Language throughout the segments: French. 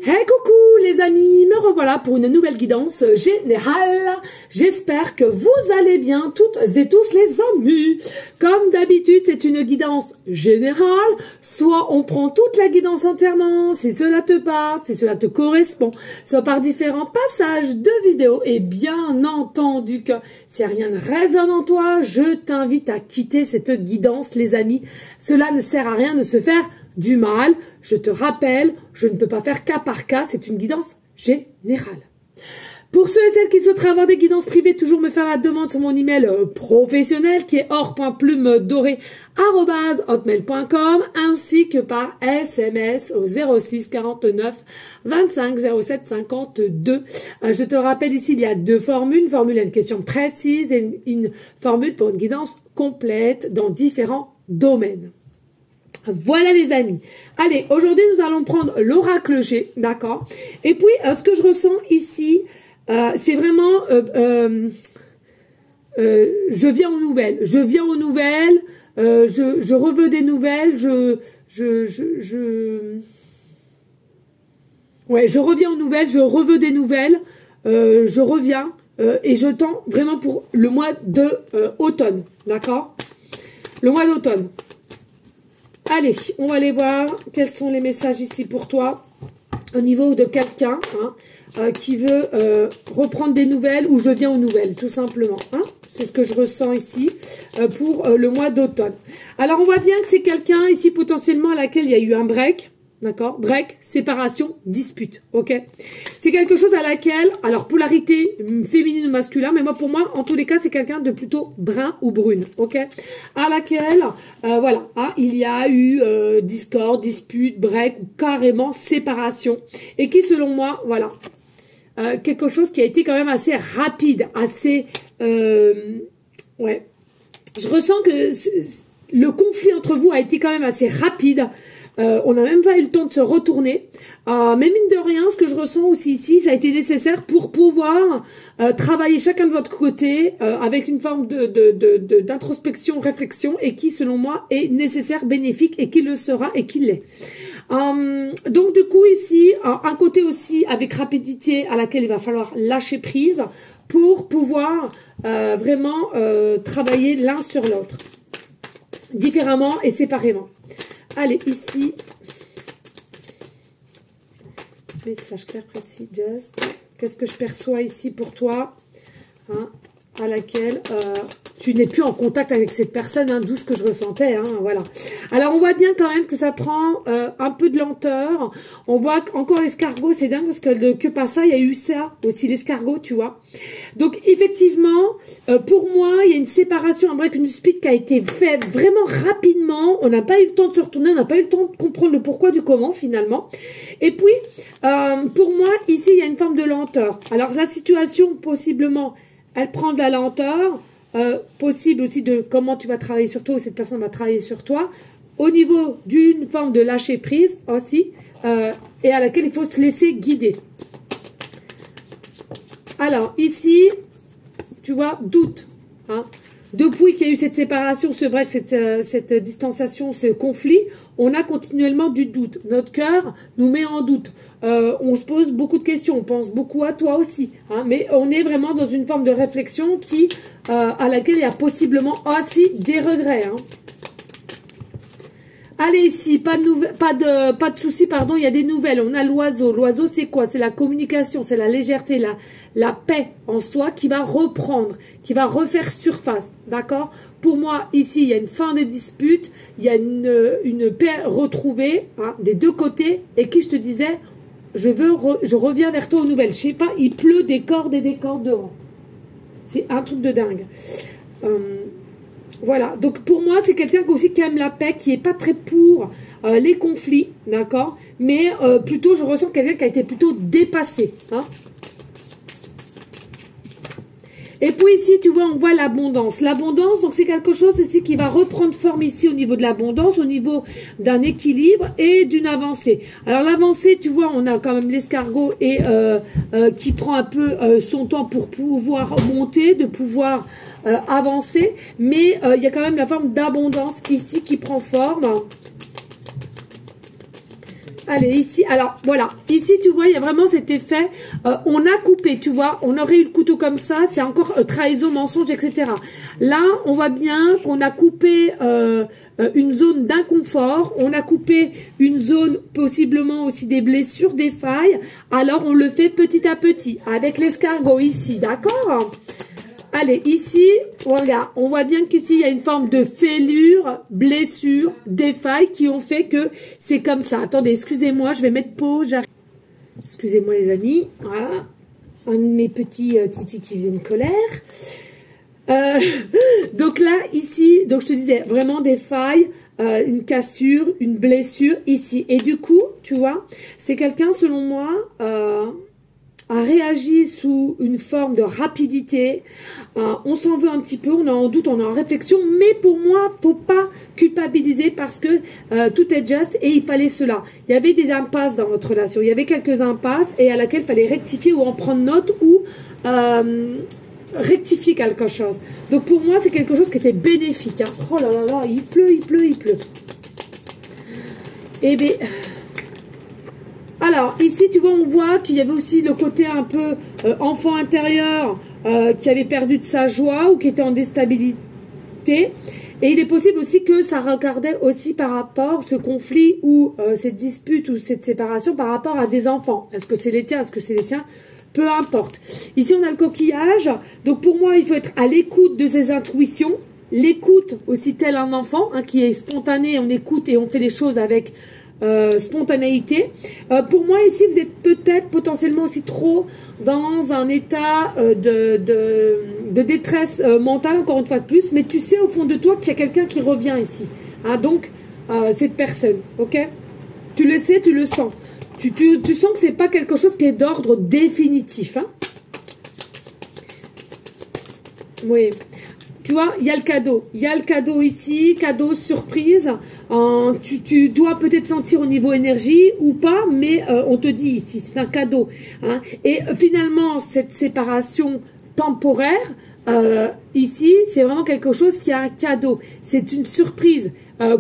Hey coucou les amis, me revoilà pour une nouvelle guidance générale. J'espère que vous allez bien toutes et tous les amis. Comme d'habitude, c'est une guidance générale. Soit on prend toute la guidance entièrement, si cela te parle, si cela te correspond, soit par différents passages de vidéos. Et bien entendu que si rien ne résonne en toi, je t'invite à quitter cette guidance les amis. Cela ne sert à rien de se faire du mal. Je te rappelle, je ne peux pas faire cas par cas, c'est une guidance générale. Pour ceux et celles qui souhaiteraient avoir des guidances privées, toujours me faire la demande sur mon email professionnel qui est or.plume-doré@hotmail.com ainsi que par SMS au 06 49 25 07 52. Je te le rappelle ici, il y a deux formules. Une formule à une question précise et une formule pour une guidance complète dans différents domaines. Voilà les amis. Allez, aujourd'hui nous allons prendre l'oracle G, d'accord. Et puis ce que je ressens ici, c'est vraiment, je viens aux nouvelles. Je viens aux nouvelles. Je reveux des nouvelles. Ouais, je reviens aux nouvelles. Je reveux des nouvelles. Je reviens et je tends vraiment pour le mois de automne, d'accord. Le mois d'automne. Allez, on va aller voir quels sont les messages ici pour toi au niveau de quelqu'un qui veut reprendre des nouvelles ou je viens aux nouvelles, tout simplement. C'est ce que je ressens ici pour le mois d'automne. Alors, on voit bien que c'est quelqu'un ici potentiellement à laquelle il y a eu un break. D'accord? Break, séparation, dispute. Ok? C'est quelque chose à laquelle, alors polarité féminine ou masculin, mais pour moi, en tous les cas, c'est quelqu'un de plutôt brun ou brune. Ok? À laquelle, voilà, il y a eu discorde, dispute, break ou carrément séparation. Et qui, selon moi, voilà, quelque chose qui a été quand même assez rapide, assez, ouais. Je ressens que le conflit entre vous a été quand même assez rapide. On n'a même pas eu le temps de se retourner. Mais mine de rien, ce que je ressens aussi ici, ça a été nécessaire pour pouvoir travailler chacun de votre côté avec une forme d'introspection, réflexion et qui, selon moi, est nécessaire, bénéfique et qui le sera et qui l'est. Donc, du coup, ici, un côté aussi avec rapidité à laquelle il va falloir lâcher prise pour pouvoir vraiment travailler l'un sur l'autre, différemment et séparément. Allez, ici, message clair, précis, just. Qu'est-ce que je perçois ici pour toi, à laquelle tu n'es plus en contact avec cette personne, d'où ce que je ressentais, voilà. Alors, on voit bien quand même que ça prend un peu de lenteur. On voit encore l'escargot, c'est dingue parce que pas ça, il y a eu ça aussi, l'escargot, tu vois. Donc, effectivement, pour moi, il y a une séparation, un break, une dispute qui a été fait vraiment rapidement. On n'a pas eu le temps de se retourner, on n'a pas eu le temps de comprendre le pourquoi du comment, finalement. Et puis, pour moi, ici, il y a une forme de lenteur. Alors, la situation, possiblement, elle prend de la lenteur. Possible aussi de comment tu vas travailler sur toi ou cette personne va travailler sur toi au niveau d'une forme de lâcher prise aussi et à laquelle il faut se laisser guider. Alors ici tu vois doute, depuis qu'il y a eu cette séparation, ce break, cette distanciation, ce conflit, on a continuellement du doute. Notre cœur nous met en doute. On se pose beaucoup de questions. On pense beaucoup à toi aussi. Mais on est vraiment dans une forme de réflexion qui, à laquelle il y a possiblement aussi des regrets. Allez, ici, pas de soucis, pardon, il y a des nouvelles. On a l'oiseau. L'oiseau, c'est quoi? C'est la communication, c'est la légèreté, la paix en soi qui va reprendre, qui va refaire surface. D'accord? Pour moi, ici, il y a une fin des disputes, il y a une paix retrouvée, des deux côtés, et qui, je te disais, je reviens vers toi aux nouvelles. Je sais pas, il pleut des cordes et des cordes dehors. C'est un truc de dingue. Voilà, donc pour moi, c'est quelqu'un aussi qui aime la paix, qui est pas très pour les conflits, d'accord? Mais plutôt, je ressens quelqu'un qui a été plutôt dépassé. Et puis ici, tu vois, on voit l'abondance. L'abondance, donc c'est quelque chose ici qui va reprendre forme ici au niveau de l'abondance, au niveau d'un équilibre et d'une avancée. Alors l'avancée, tu vois, on a quand même l'escargot et qui prend un peu son temps pour pouvoir monter, de pouvoir avancer. Mais il y a quand même la forme d'abondance ici qui prend forme. Allez, ici, alors, voilà. Ici, tu vois, il y a vraiment cet effet. On a coupé, tu vois. On aurait eu le couteau comme ça. C'est encore trahison, mensonge, etc. Là, on voit bien qu'on a coupé une zone d'inconfort. On a coupé une zone, possiblement aussi des blessures, des failles. Alors, on le fait petit à petit. Avec l'escargot ici, d'accord ? Allez, ici, regarde, on voit bien qu'ici, il y a une forme de fêlure, blessure, des failles qui ont fait que c'est comme ça. Attendez, excusez-moi, je vais mettre pause. Excusez-moi les amis, voilà. Un de mes petits titis qui faisait une colère. Donc là, ici, donc je te disais, vraiment des failles, une cassure, une blessure ici. Et du coup, tu vois, c'est quelqu'un, selon moi... a réagi sous une forme de rapidité, on s'en veut un petit peu, on est en doute, on est en réflexion, mais pour moi, faut pas culpabiliser parce que tout est juste et il fallait cela. Il y avait des impasses dans votre relation, il y avait quelques impasses et à laquelle il fallait rectifier ou en prendre note ou rectifier quelque chose. Donc pour moi, c'est quelque chose qui était bénéfique. Hein. Oh là là là, il pleut, il pleut, il pleut. Eh bien... Alors, ici, tu vois, on voit qu'il y avait aussi le côté un peu enfant intérieur qui avait perdu de sa joie ou qui était en déstabilité. Et il est possible aussi que ça regardait aussi par rapport, ce conflit ou cette dispute ou cette séparation par rapport à des enfants. Est-ce que c'est les tiens, est-ce que c'est les siens? Peu importe. Ici, on a le coquillage. Donc, pour moi, il faut être à l'écoute de ses intuitions. L'écoute aussi tel un enfant hein, qui est spontané, on écoute et on fait les choses avec... spontanéité. Pour moi ici vous êtes peut-être potentiellement aussi trop dans un état de détresse mentale encore une fois de plus, mais tu sais au fond de toi qu'il y a quelqu'un qui revient ici hein, donc cette personne, ok, tu le sais, tu le sens, tu sens que c'est pas quelque chose qui est d'ordre définitif hein. Oui. Tu vois, il y a le cadeau. Il y a le cadeau ici, cadeau surprise. Tu dois peut-être sentir au niveau énergie ou pas, mais on te dit ici, c'est un cadeau. Hein. Et finalement, cette séparation temporaire, ici, c'est vraiment quelque chose qui a un cadeau. C'est une surprise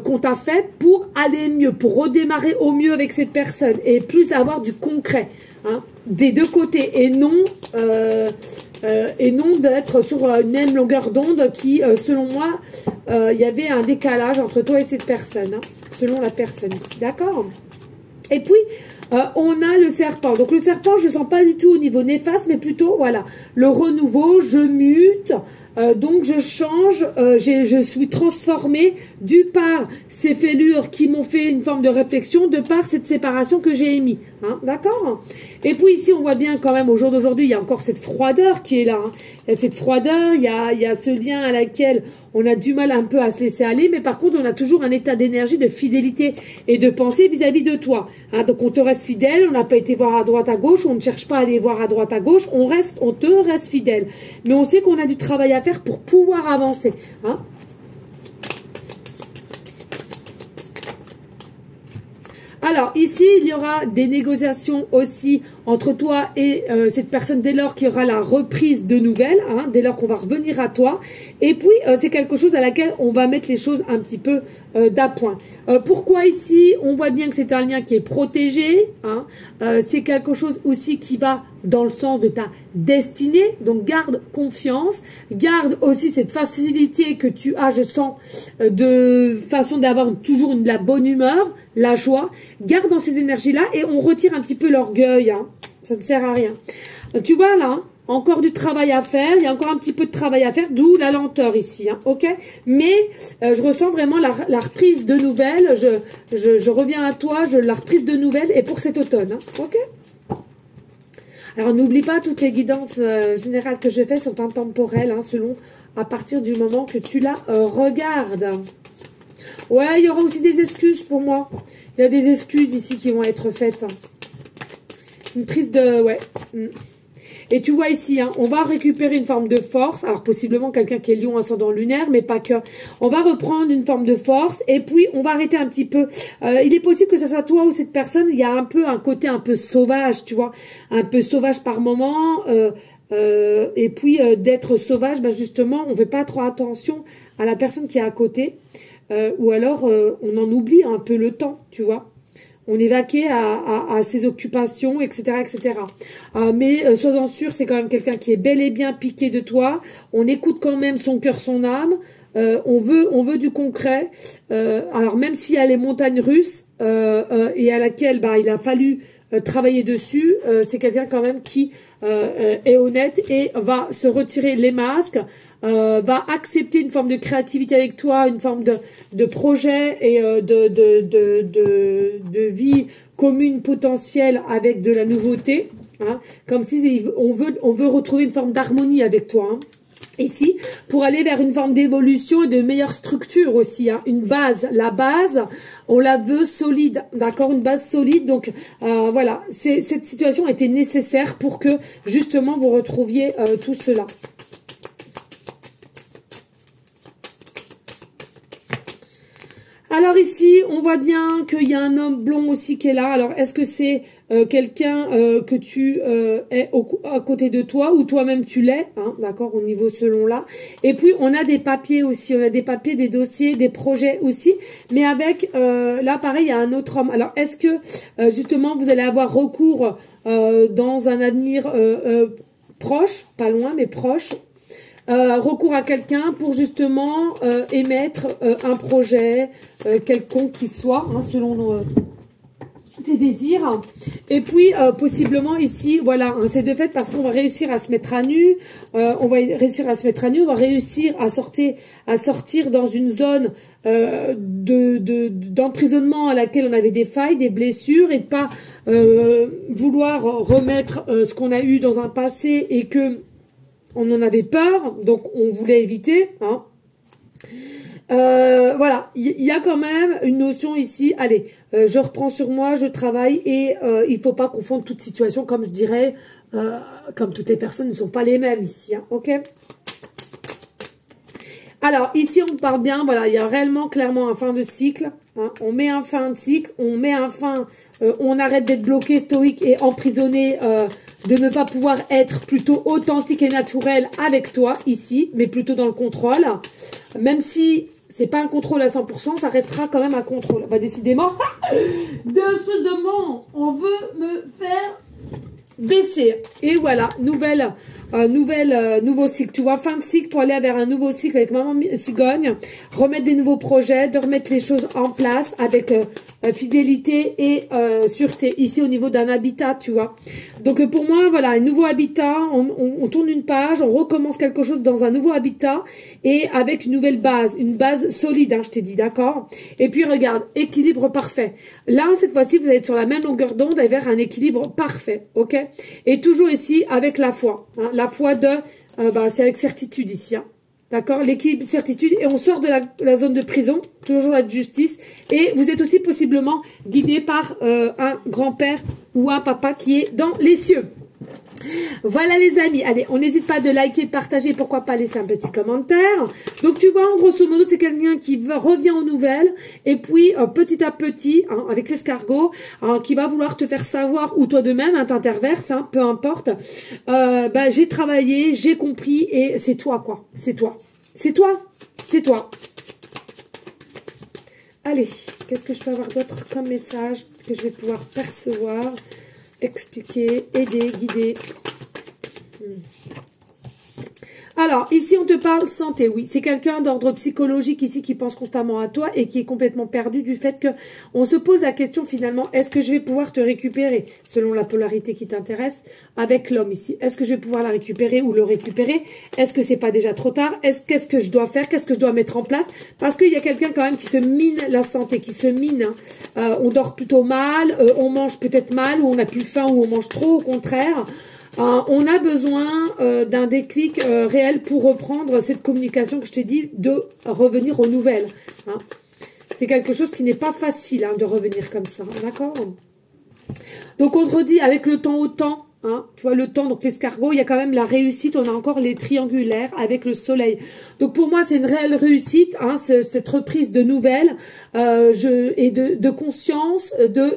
qu'on t'a faite pour aller mieux, pour redémarrer au mieux avec cette personne et plus avoir du concret. Hein, des deux côtés et non d'être sur une même longueur d'onde qui, selon moi, il y avait un décalage entre toi et cette personne, hein, selon la personne ici, d'accord? Et puis, on a le serpent. Donc, le serpent, je ne sens pas du tout au niveau néfaste, mais plutôt, voilà, le renouveau, je mute, donc je change, je suis transformée du par ces fêlures qui m'ont fait une forme de réflexion, de par cette séparation que j'ai émise. Hein, d'accord? Et puis ici, on voit bien quand même, au jour d'aujourd'hui, il y a encore cette froideur qui est là. Hein. Il y a cette froideur, il y a ce lien à laquelle on a du mal un peu à se laisser aller, mais par contre, on a toujours un état d'énergie, de fidélité et de pensée vis-à-vis de toi. Hein, donc, on te reste fidèle, on n'a pas été voir à droite, à gauche, on ne cherche pas à aller voir à droite, à gauche, on te reste fidèle. Mais on sait qu'on a du travail à faire pour pouvoir avancer. Hein. Alors, ici, il y aura des négociations aussi entre toi et cette personne dès lors qu'il y aura la reprise de nouvelles, hein, dès lors qu'on va revenir à toi. Et puis, c'est quelque chose à laquelle on va mettre les choses un petit peu d'appoint. Pourquoi ici, on voit bien que c'est un lien qui est protégé. Hein, c'est quelque chose aussi qui va dans le sens de ta destinée. Donc, garde confiance. Garde aussi cette facilité que tu as, je sens, de façon d'avoir toujours de la bonne humeur, la joie. Garde dans ces énergies-là et on retire un petit peu l'orgueil. Hein. Ça ne sert à rien. Tu vois là, encore du travail à faire. Il y a encore un petit peu de travail à faire, d'où la lenteur ici. Hein, ok. Mais je ressens vraiment la reprise de nouvelles. Je reviens à toi, la reprise de nouvelles et pour cet automne. Hein, ok. Alors, n'oublie pas, toutes les guidances générales que je fais sont intemporelles, hein, selon à partir du moment que tu la regardes. Ouais, il y aura aussi des excuses pour moi. Il y a des excuses ici qui vont être faites. Une prise de... Ouais. Et tu vois ici, hein, on va récupérer une forme de force. Alors, possiblement quelqu'un qui est lion ascendant lunaire, mais pas que. On va reprendre une forme de force et puis on va arrêter un petit peu. Il est possible que ce soit toi ou cette personne. Il y a un peu un côté un peu sauvage, tu vois. Un peu sauvage par moment. Et puis, d'être sauvage, ben justement, on ne fait pas trop attention à la personne qui est à côté. Ou alors, on en oublie un peu le temps, tu vois. On est vaqué à ses occupations, etc., etc. Mais sois-en sûr, c'est quand même quelqu'un qui est bel et bien piqué de toi. On écoute quand même son cœur, son âme. On veut du concret. Alors même s'il y a les montagnes russes et à laquelle il a fallu travailler dessus, c'est quelqu'un quand même qui est honnête et va se retirer les masques, va accepter une forme de créativité avec toi, une forme de projet et de vie commune potentielle avec de la nouveauté, hein, comme si on veut retrouver une forme d'harmonie avec toi, hein. Ici, pour aller vers une forme d'évolution et de meilleure structure aussi, hein. Une base, la base, on la veut solide, d'accord, une base solide. Donc voilà, cette situation était nécessaire pour que justement vous retrouviez tout cela. Alors ici, on voit bien qu'il y a un homme blond aussi qui est là. Alors, est-ce que c'est quelqu'un que tu es à côté de toi ou toi-même tu l'es, hein, d'accord, au niveau selon là. Et puis, on a des papiers aussi. On a des papiers, des dossiers, des projets aussi. Mais avec, là, pareil, il y a un autre homme. Alors, est-ce que, justement, vous allez avoir recours dans un avenir proche, pas loin, mais proche, recours à quelqu'un pour justement émettre un projet quelconque qu'il soit, hein, selon tes désirs. Et puis possiblement ici, voilà, hein, c'est de fait parce qu'on va réussir à se mettre à nu, on va réussir à se mettre à nu, on va réussir à sortir dans une zone d'emprisonnement à laquelle on avait des failles, des blessures, et de pas vouloir remettre ce qu'on a eu dans un passé et que on en avait peur, donc on voulait éviter, hein. Voilà, il y a quand même une notion ici, allez, je reprends sur moi, je travaille, et il faut pas confondre toute situation, comme je dirais, comme toutes les personnes ne sont pas les mêmes ici, hein, ok. Alors, ici, on parle bien, voilà, il y a réellement, clairement, un fin de cycle, hein. On met un fin de cycle, on met un fin, on arrête d'être bloqué, stoïque et emprisonné, de ne pas pouvoir être plutôt authentique et naturel avec toi, ici, mais plutôt dans le contrôle. Même si c'est pas un contrôle à 100%, ça restera quand même un contrôle. Bah, décidément, décidément, on veut me faire baisser. Et voilà, nouveau cycle, tu vois, fin de cycle pour aller vers un nouveau cycle avec maman cigogne, remettre des nouveaux projets, de remettre les choses en place avec fidélité et sûreté, ici au niveau d'un habitat, tu vois. Donc pour moi, voilà, un nouveau habitat, on tourne une page, on recommence quelque chose dans un nouveau habitat et avec une base solide, hein, je t'ai dit, d'accord. Et puis regarde, équilibre parfait. Là, cette fois-ci, vous allez être sur la même longueur d'onde et vers un équilibre parfait, ok. Et toujours ici avec la foi, hein, la foi de, c'est avec certitude ici, hein. D'accord, l'équilibre, certitude, et on sort de la zone de prison, toujours la justice, et vous êtes aussi possiblement guidé par un grand-père ou un papa qui est dans les cieux. Voilà les amis, allez, on n'hésite pas de liker, de partager, pourquoi pas laisser un petit commentaire. Donc tu vois, en grosso modo, c'est quelqu'un qui revient aux nouvelles, et puis petit à petit, hein, avec l'escargot, qui va vouloir te faire savoir, ou toi de même, hein, t'interverse, hein, peu importe, j'ai travaillé, j'ai compris, et c'est toi quoi, c'est toi. C'est toi, c'est toi. Allez, qu'est-ce que je peux avoir d'autre comme message que je vais pouvoir percevoir, expliquer, aider, guider. Alors, ici, on te parle santé, oui. C'est quelqu'un d'ordre psychologique ici qui pense constamment à toi et qui est complètement perdu du fait que on se pose la question finalement, est-ce que je vais pouvoir te récupérer, selon la polarité qui t'intéresse, avec l'homme ici? Est-ce que je vais pouvoir la récupérer ou le récupérer? Est-ce que c'est pas déjà trop tard? Qu'est-ce que je dois faire? Qu'est-ce que je dois mettre en place? Parce qu'il y a quelqu'un quand même qui se mine la santé, qui se mine, hein. On dort plutôt mal, on mange peut-être mal, ou on n'a plus faim, ou on mange trop, au contraire. On a besoin d'un déclic réel pour reprendre cette communication que je t'ai dit, de revenir aux nouvelles, hein. C'est quelque chose qui n'est pas facile, hein, de revenir comme ça, d'accord. Donc on te redit avec le temps au temps, hein, tu vois, le temps, donc l'escargot, il y a quand même la réussite, on a encore les triangulaires avec le soleil. Donc pour moi, c'est une réelle réussite, hein, cette reprise de nouvelles, et de conscience,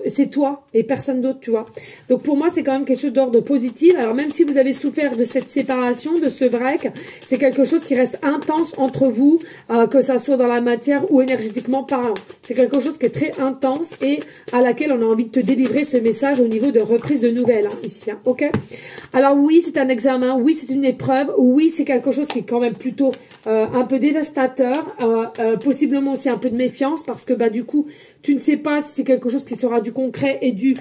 c'est toi et personne d'autre, tu vois. Donc pour moi, c'est quand même quelque chose d'ordre positif. Alors même si vous avez souffert de cette séparation, de ce break, c'est quelque chose qui reste intense entre vous, que ça soit dans la matière ou énergétiquement parlant. C'est quelque chose qui est très intense et à laquelle on a envie de te délivrer ce message au niveau de reprise de nouvelles, hein, ici, hein, ok? Alors oui, c'est un examen, oui, c'est une épreuve, oui, c'est quelque chose qui est quand même plutôt un peu dévastateur, possiblement aussi un peu de méfiance parce que bah du coup, tu ne sais pas si c'est quelque chose qui sera du concret et du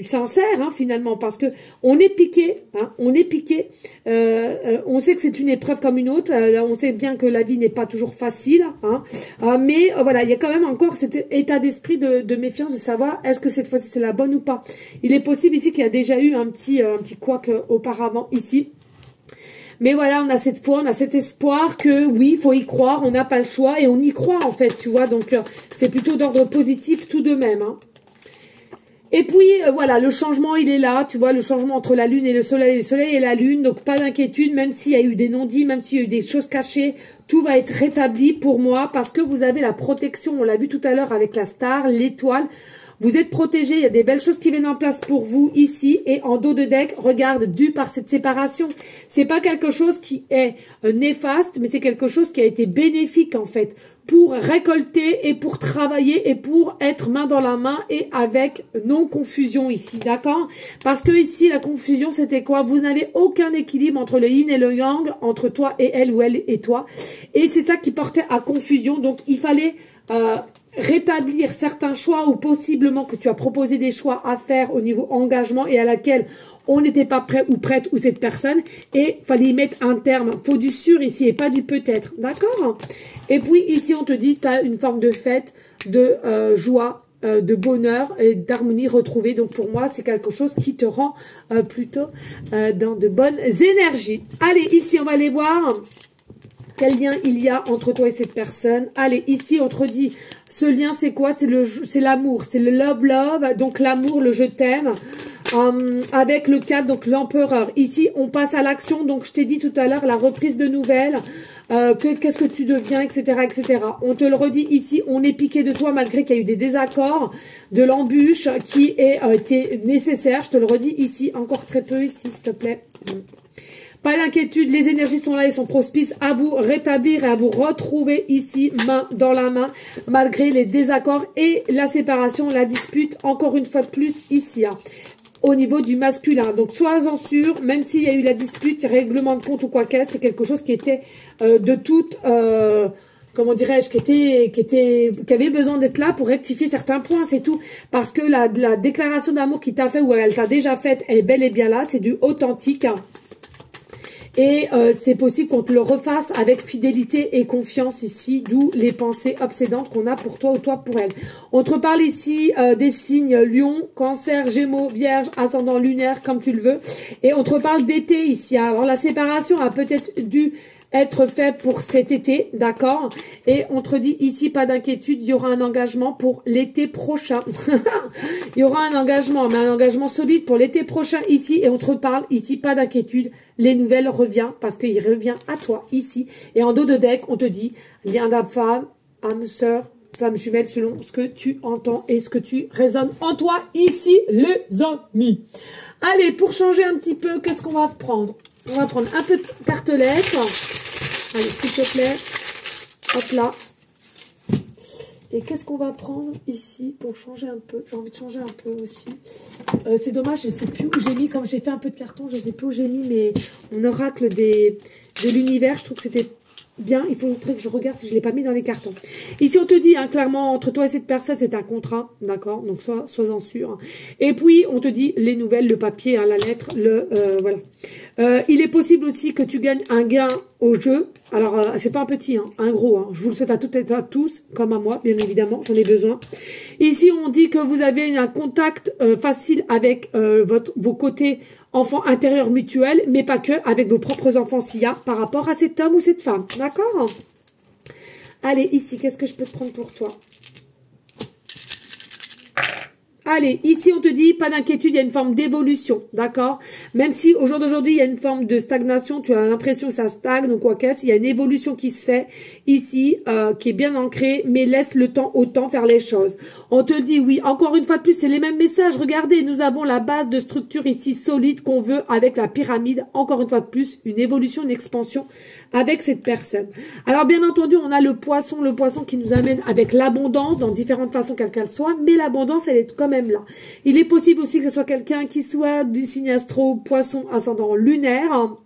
sincère, hein, finalement, parce que on est piqué, hein, on est piqué, on sait que c'est une épreuve comme une autre, on sait bien que la vie n'est pas toujours facile, hein, mais voilà, il y a quand même encore cet état d'esprit de méfiance, de savoir est-ce que cette fois-ci c'est la bonne ou pas. Il est possible ici qu'il y a déjà eu un petit couac auparavant ici. Mais voilà, on a cette foi, on a cet espoir que oui, il faut y croire, on n'a pas le choix et on y croit en fait, tu vois. Donc c'est plutôt d'ordre positif tout de même, hein. Et puis, voilà, le changement, il est là, tu vois, le changement entre la lune et le soleil et la lune, donc pas d'inquiétude, même s'il y a eu des non-dits, même s'il y a eu des choses cachées, tout va être rétabli pour moi, parce que vous avez la protection, on l'a vu tout à l'heure avec la star, l'étoile, vous êtes protégés, il y a des belles choses qui viennent en place pour vous ici, et en dos de deck, regarde, dû par cette séparation, c'est pas quelque chose qui est néfaste, mais c'est quelque chose qui a été bénéfique en fait, pour récolter et pour travailler et pour être main dans la main et avec non-confusion ici, d'accord? Parce que ici, la confusion, c'était quoi? Vous n'avez aucun équilibre entre le yin et le yang, entre toi et elle ou elle et toi. Et c'est ça qui portait à confusion. Donc, il fallait rétablir certains choix ou possiblement que tu as proposé des choix à faire au niveau engagement et à laquelle on n'était pas prêt ou prête ou cette personne et fallait y mettre un terme. Faut du sûr ici et pas du peut-être, d'accord? Et puis ici on te dit tu as une forme de fête, de joie, de bonheur et d'harmonie retrouvée. Donc pour moi c'est quelque chose qui te rend plutôt dans de bonnes énergies. Allez, ici on va aller voir quel lien il y a entre toi et cette personne. Allez, ici, on te dit, ce lien, c'est quoi? C'est l'amour, c'est le love, donc l'amour, le je t'aime, avec le 4, donc l'empereur. Ici, on passe à l'action, donc je t'ai dit tout à l'heure, la reprise de nouvelles, qu'est-ce que tu deviens, etc., etc. On te le redit ici, on est piqué de toi, malgré qu'il y a eu des désaccords, de l'embûche qui était nécessaire. Je te le redis ici, encore très peu ici, s'il te plaît. Pas d'inquiétude, les énergies sont là et sont propices à vous rétablir et à vous retrouver ici, main dans la main, malgré les désaccords et la séparation, la dispute, encore une fois de plus, ici, hein, au niveau du masculin. Donc, sois-en sûr, même s'il y a eu la dispute, règlement de compte ou quoi qu'est-ce, c'est quelque chose qui était de toute... comment dirais-je, qui avait besoin d'être là pour rectifier certains points, c'est tout. Parce que la déclaration d'amour qui t'a fait ou elle t'a déjà faite est bel et bien là, c'est du authentique, hein. Et c'est possible qu'on te le refasse avec fidélité et confiance ici, d'où les pensées obsédantes qu'on a pour toi ou toi pour elle. On te parle ici des signes Lion, Cancer, Gémeaux, Vierge, ascendant lunaire, comme tu le veux. Et on te parle d'été ici. Alors la séparation a peut-être dû être fait pour cet été, d'accord? Et on te dit ici, pas d'inquiétude, il y aura un engagement pour l'été prochain. Il y aura un engagement, mais un engagement solide pour l'été prochain ici. Et on te parle ici, pas d'inquiétude, les nouvelles reviennent parce qu'il revient à toi ici. Et en dos de deck, on te dit, lien d'âme femme, âme sœur, flamme jumelle, selon ce que tu entends et ce que tu résonnes en toi ici, les amis. Allez, pour changer un petit peu, qu'est-ce qu'on va prendre? On va prendre un peu de tartelette. Allez, s'il te plaît. Hop là. Et qu'est-ce qu'on va prendre ici pour changer un peu? J'ai envie de changer un peu aussi. C'est dommage, je ne sais plus où j'ai mis. Comme j'ai fait un peu de carton, je ne sais plus où j'ai mis mon oracle de l'univers. Je trouve que c'était bien. Il faudrait que je regarde si je ne l'ai pas mis dans les cartons. Ici, on te dit, hein, clairement, entre toi et cette personne, c'est un contrat. D'accord? Donc, sois-en sûr. Et puis, on te dit les nouvelles, le papier, hein, la lettre, voilà. Il est possible aussi que tu gagnes un gain au jeu. Alors, c'est pas un petit, hein, un gros. Hein. Je vous le souhaite à toutes et à tous, comme à moi, bien évidemment. J'en ai besoin. Ici, on dit que vous avez un contact facile avec vos côtés enfants intérieurs mutuels, mais pas que, avec vos propres enfants s'il y a, par rapport à cet homme ou cette femme. D'accord? Allez, ici, qu'est-ce que je peux te prendre pour toi? Allez, ici on te dit, pas d'inquiétude, il y a une forme d'évolution, d'accord? Même si au jour d'aujourd'hui, il y a une forme de stagnation, tu as l'impression que ça stagne ou quoi qu'est-ce, il y a une évolution qui se fait ici, qui est bien ancrée, mais laisse le temps au temps faire les choses. On te dit, oui, encore une fois de plus, c'est les mêmes messages. Regardez, nous avons la base de structure ici solide qu'on veut avec la pyramide. Encore une fois de plus, une évolution, une expansion avec cette personne. Alors bien entendu, on a le poisson qui nous amène avec l'abondance dans différentes façons quelle qu'elle soit, mais l'abondance elle est quand même là. Il est possible aussi que ce soit quelqu'un qui soit du signe astro, poisson, ascendant lunaire, hein,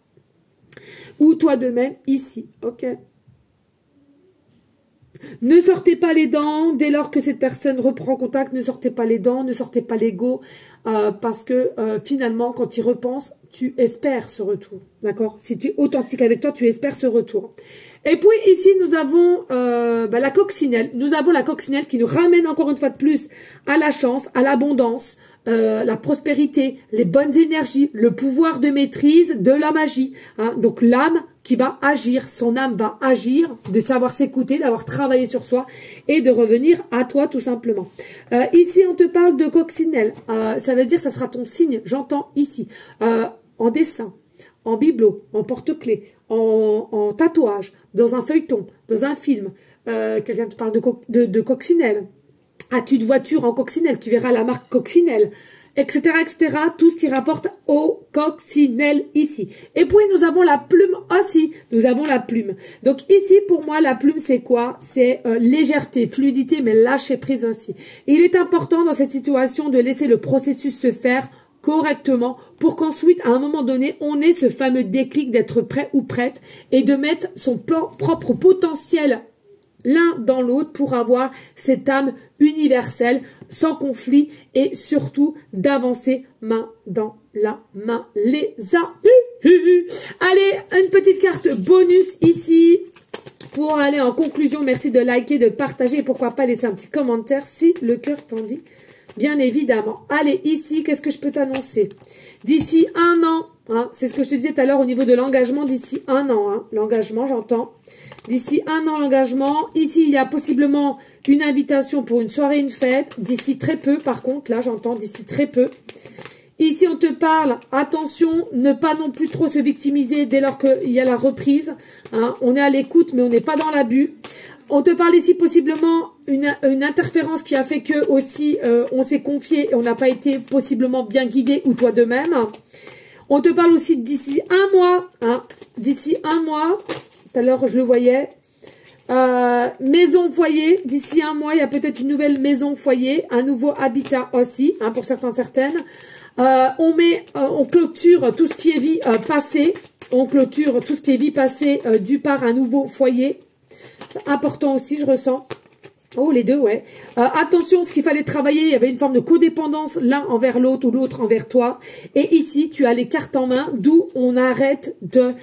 ou toi de même ici, ok? Ne sortez pas les dents dès lors que cette personne reprend contact. Ne sortez pas les dents, ne sortez pas l'ego, parce que finalement, quand il repense, tu espères ce retour, d'accord? Si tu es authentique avec toi, tu espères ce retour. Et puis ici, nous avons la coccinelle. Nous avons la coccinelle qui nous ramène encore une fois de plus à la chance, à l'abondance, la prospérité, les bonnes énergies, le pouvoir de maîtrise, de la magie. Hein. Donc l'âme qui va agir, son âme va agir, de savoir s'écouter, d'avoir travaillé sur soi et de revenir à toi tout simplement. Ici, on te parle de coccinelle. Ça veut dire ça sera ton signe, j'entends ici, en dessin, en bibelot, en porte-clés, en tatouage, dans un feuilleton, dans un film. Quelqu'un te parle de coccinelle. As-tu de voiture en coccinelle? Tu verras la marque coccinelle. Etc., etc., tout ce qui rapporte au coccinelle ici. Et puis, nous avons la plume aussi. Nous avons la plume. Donc, ici, pour moi, la plume, c'est quoi? C'est légèreté, fluidité, mais lâcher prise aussi. Il est important dans cette situation de laisser le processus se faire correctement pour qu'ensuite, à un moment donné, on ait ce fameux déclic d'être prêt ou prête et de mettre son propre potentiel l'un dans l'autre pour avoir cette âme universelle, sans conflit et surtout d'avancer main dans la main, les amis. Allez, une petite carte bonus ici pour aller en conclusion. Merci de liker, de partager et pourquoi pas laisser un petit commentaire si le cœur t'en dit, bien évidemment. Allez, ici, qu'est-ce que je peux t'annoncer? D'ici 1 an, hein, c'est ce que je te disais tout à l'heure au niveau de l'engagement, d'ici 1 an, hein, l'engagement, j'entends. D'ici 1 an, l'engagement. Ici, il y a possiblement une invitation pour une soirée, une fête. D'ici très peu, par contre. Là, j'entends d'ici très peu. Ici, on te parle, attention, ne pas non plus trop se victimiser dès lors qu'il y a la reprise. Hein. On est à l'écoute, mais on n'est pas dans l'abus. On te parle ici possiblement une interférence qui a fait que aussi on s'est confié et on n'a pas été possiblement bien guidé ou toi de même. On te parle aussi d'ici 1 mois. Hein. D'ici 1 mois... Tout à l'heure, je le voyais. Maison foyer. D'ici 1 mois, il y a peut-être une nouvelle maison foyer, un nouveau habitat aussi, hein, pour certains, certaines. On clôture tout ce qui est vie passée. On clôture tout ce qui est vie passée du par un nouveau foyer. C'est important aussi, je ressens. Oh, les deux, ouais. Attention, ce qu'il fallait travailler, il y avait une forme de codépendance l'un envers l'autre ou l'autre envers toi. Et ici, tu as les cartes en main, d'où on arrête de...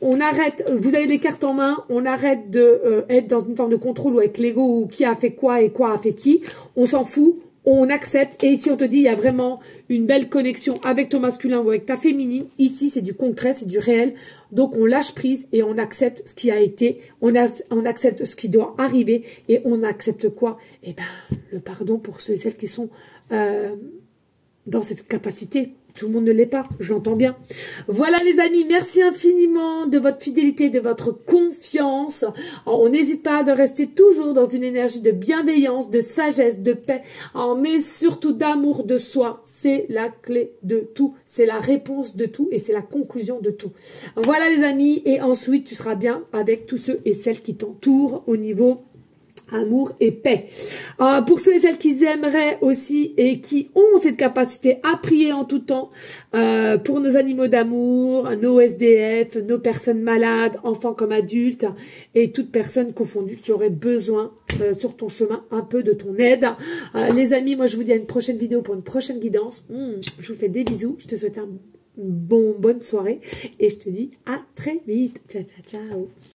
on arrête, vous avez les cartes en main, on arrête de être dans une forme de contrôle ou avec l'ego ou qui a fait quoi et quoi a fait qui. On s'en fout. On accepte, et ici on te dit il y a vraiment une belle connexion avec ton masculin ou avec ta féminine. Ici c'est du concret, c'est du réel, donc on lâche prise et on accepte ce qui a été, on accepte ce qui doit arriver et on accepte quoi? Eh ben le pardon pour ceux et celles qui sont dans cette capacité. Tout le monde ne l'est pas, j'entends bien. Voilà les amis, merci infiniment de votre fidélité, de votre confiance. On n'hésite pas de rester toujours dans une énergie de bienveillance, de sagesse, de paix, mais surtout d'amour de soi. C'est la clé de tout, c'est la réponse de tout et c'est la conclusion de tout. Voilà les amis, et ensuite tu seras bien avec tous ceux et celles qui t'entourent au niveau amour et paix. Pour ceux et celles qui aimeraient aussi et qui ont cette capacité à prier en tout temps pour nos animaux d'amour, nos SDF, nos personnes malades, enfants comme adultes et toute personne confondue qui aurait besoin sur ton chemin un peu de ton aide. Les amis, moi je vous dis à une prochaine vidéo pour une prochaine guidance. Je vous fais des bisous. Je te souhaite une bonne soirée et je te dis à très vite. Ciao, ciao, ciao.